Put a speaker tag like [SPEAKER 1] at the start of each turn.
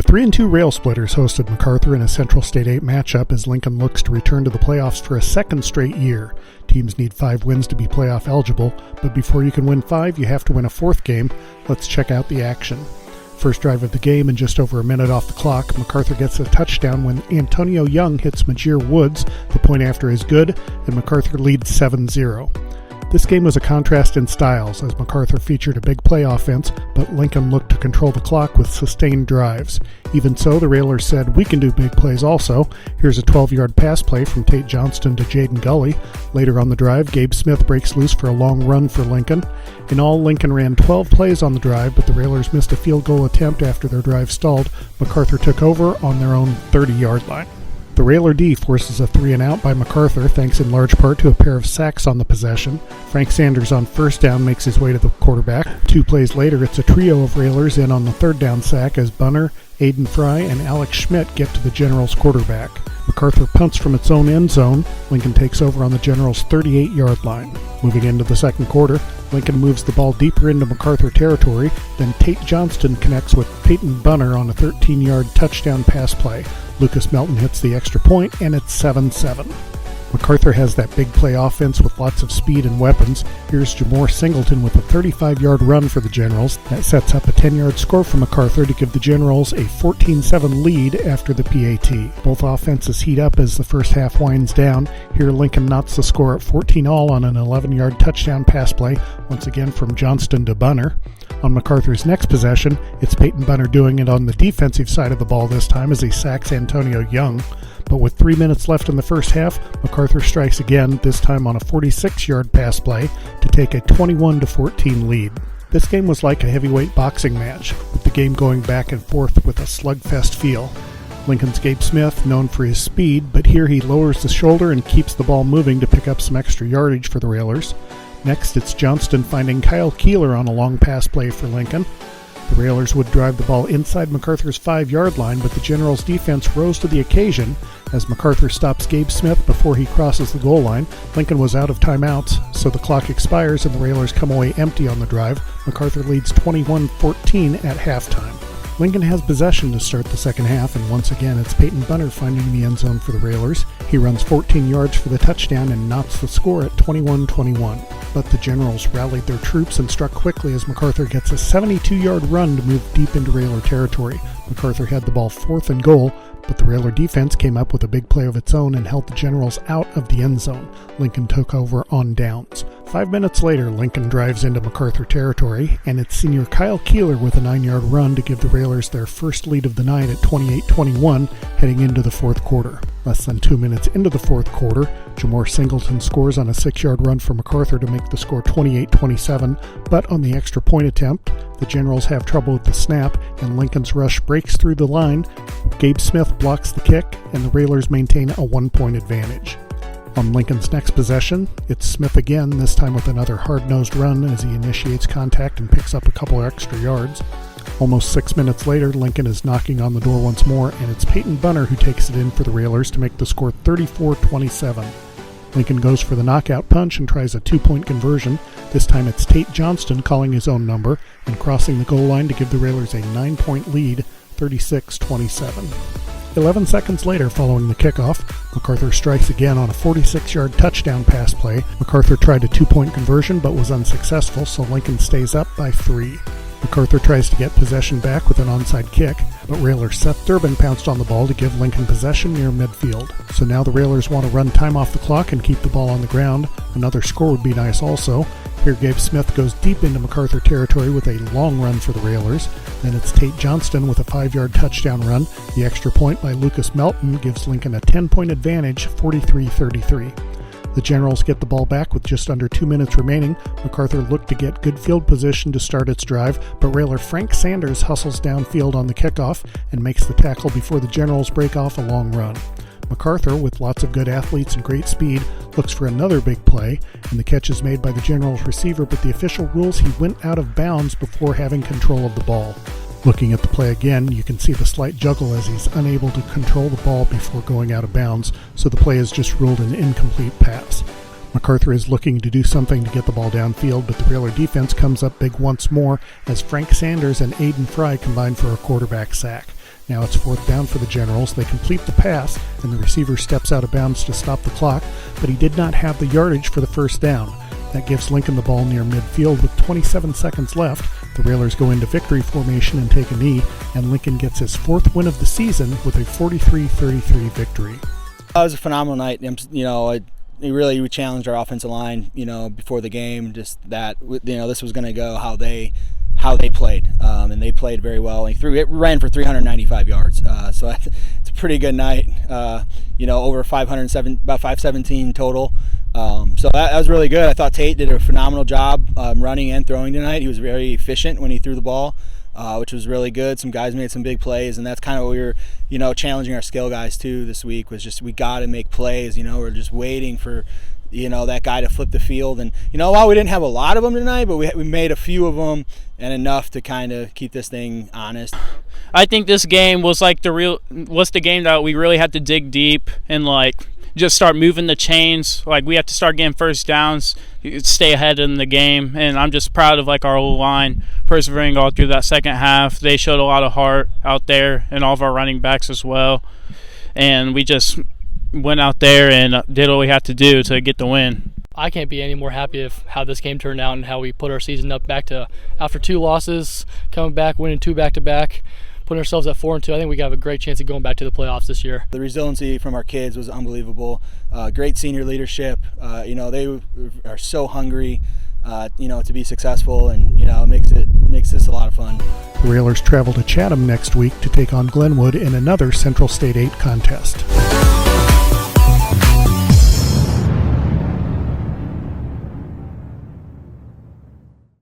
[SPEAKER 1] 3-2 Rail Splitters hosted MacArthur in a Central State 8 matchup as Lincoln looks to return to the playoffs for a second straight year. Teams need 5 wins to be playoff eligible, but before you can win 5, you have to win a 4th game. Let's check out the action. First drive of the game, and just over a minute off the clock, MacArthur gets a touchdown when Antonio Young hits Majir Woods. The point after is good, and MacArthur leads 7-0. This game was a contrast in styles, as MacArthur featured a big play offense, but Lincoln looked to control the clock with sustained drives. Even so, the Railers said, "We can do big plays also." Here's a 12-yard pass play from Tate Johnston to Jaden Gully. Later on the drive, Gabe Smith breaks loose for a long run for Lincoln. In all, Lincoln ran 12 plays on the drive, but the Railers missed a field goal attempt after their drive stalled. MacArthur took over on their own 30-yard line. The Railer D forces a 3-and-out by MacArthur, thanks in large part to a pair of sacks on the possession. Frank Sanders on first down makes his way to the quarterback. 2 plays later, it's a trio of Railers in on the third down sack as Bunner, Aiden Fry, and Alex Schmidt get to the Generals' quarterback. MacArthur punts from its own end zone. Lincoln takes over on the Generals' 38-yard line. Moving into the second quarter, Lincoln moves the ball deeper into MacArthur territory, then Tate Johnston connects with Peyton Bunner on a 13-yard touchdown pass play. Lucas Melton hits the extra point, and it's 7-7. MacArthur has that big play offense with lots of speed and weapons. Here's Jamore Singleton with a 35-yard run for the Generals. That sets up a 10-yard score for MacArthur to give the Generals a 14-7 lead after the PAT. Both offenses heat up as the first half winds down. Here Lincoln knots the score at 14-all on an 11-yard touchdown pass play, once again from Johnston to Bunner. On MacArthur's next possession, it's Peyton Bunner doing it on the defensive side of the ball this time as he sacks Antonio Young. But with 3 minutes left in the first half, MacArthur strikes again, this time on a 46-yard pass play to take a 21-14 lead. This game was like a heavyweight boxing match, with the game going back and forth with a slugfest feel. Lincoln's Gabe Smith, known for his speed, but here he lowers the shoulder and keeps the ball moving to pick up some extra yardage for the Railers. Next, it's Johnston finding Kyle Keeler on a long pass play for Lincoln. The Railers would drive the ball inside MacArthur's 5-yard line, but the Generals' defense rose to the occasion as MacArthur stops Gabe Smith before he crosses the goal line. Lincoln was out of timeouts, so the clock expires and the Railers come away empty on the drive. MacArthur leads 21-14 at halftime. Lincoln has possession to start the second half, and once again it's Peyton Bunner finding the end zone for the Railers. He runs 14 yards for the touchdown and knots the score at 21-21. But the Generals rallied their troops and struck quickly as MacArthur gets a 72-yard run to move deep into Railer territory. MacArthur had the ball 4th and goal, but the Railer defense came up with a big play of its own and held the Generals out of the end zone. Lincoln took over on downs. 5 minutes later, Lincoln drives into MacArthur territory, and it's senior Kyle Keeler with a 9-yard run to give the Railers their first lead of the night at 28-21 heading into the fourth quarter. Less than 2 minutes into the fourth quarter, Jamore Singleton scores on a 6-yard run for MacArthur to make the score 28-27, but on the extra point attempt, the Generals have trouble with the snap, and Lincoln's rush breaks through the line. Gabe Smith blocks the kick, and the Railers maintain a 1-point advantage. On Lincoln's next possession, it's Smith again, this time with another hard-nosed run as he initiates contact and picks up a couple extra yards. Almost 6 minutes later, Lincoln is knocking on the door once more, and it's Peyton Bunner who takes it in for the Railers to make the score 34-27. Lincoln goes for the knockout punch and tries a 2-point conversion. This time it's Tate Johnston calling his own number and crossing the goal line to give the Railers a 9-point lead, 36-27. 11 seconds later, following the kickoff, MacArthur strikes again on a 46-yard touchdown pass play. MacArthur tried a 2-point conversion but was unsuccessful, so Lincoln stays up by 3. MacArthur tries to get possession back with an onside kick, but Railer Seth Durbin pounced on the ball to give Lincoln possession near midfield. So now the Railers want to run time off the clock and keep the ball on the ground. Another score would be nice also. Here Gabe Smith goes deep into MacArthur territory with a long run for the Railers. Then it's Tate Johnston with a 5-yard touchdown run. The extra point by Lucas Melton gives Lincoln a 10-point advantage, 43-33. The Generals get the ball back with just under 2 minutes remaining. MacArthur looked to get good field position to start its drive, but Railer Frank Sanders hustles downfield on the kickoff and makes the tackle before the Generals break off a long run. MacArthur, with lots of good athletes and great speed, looks for another big play, and the catch is made by the Generals receiver, but the official rules he went out of bounds before having control of the ball. Looking at the play again, you can see the slight juggle as he's unable to control the ball before going out of bounds, so the play is just ruled an incomplete pass. MacArthur is looking to do something to get the ball downfield, but the Railer defense comes up big once more as Frank Sanders and Aiden Fry combine for a quarterback sack. Now it's 4th down for the Generals. They complete the pass, and the receiver steps out of bounds to stop the clock, but he did not have the yardage for the first down. That gives Lincoln the ball near midfield with 27 seconds left. The Railers go into victory formation and take a knee, and Lincoln gets his 4th win of the season with a 43-33 victory.
[SPEAKER 2] It was a phenomenal night. We challenged our offensive line, before the game, just that, this was going to go how they played, and they played very well. It ran for 395 yards, so it's a pretty good night. Over 507, about 517 total. So that was really good. I thought Tate did a phenomenal job running and throwing tonight. He was very efficient when he threw the ball, which was really good. Some guys made some big plays, and that's kind of what we were, challenging our skill guys too this week, was just we got to make plays. We're just waiting for that guy to flip the field. And while we didn't have a lot of them tonight, but we made a few of them and enough to kind of keep this thing honest.
[SPEAKER 3] I think this game was the game that we really had to dig deep and just start moving the chains. We have to start getting first downs, stay ahead in the game, and I'm just proud of our O-line persevering all through that second half. They showed a lot of heart out there, and all of our running backs as well, and we just went out there and did what we had to do to get the win.
[SPEAKER 4] I can't be any more happy of how this game turned out and how we put our season up back to, after 2 losses, coming back, winning 2 back-to-back, putting ourselves at 4-2. I think we have a great chance of going back to the playoffs this year. The
[SPEAKER 2] resiliency from our kids was unbelievable. Great senior leadership. They are so hungry, to be successful, and it makes this a lot of fun.
[SPEAKER 1] The Railers travel to Chatham next week to take on Glenwood in another Central State 8 contest.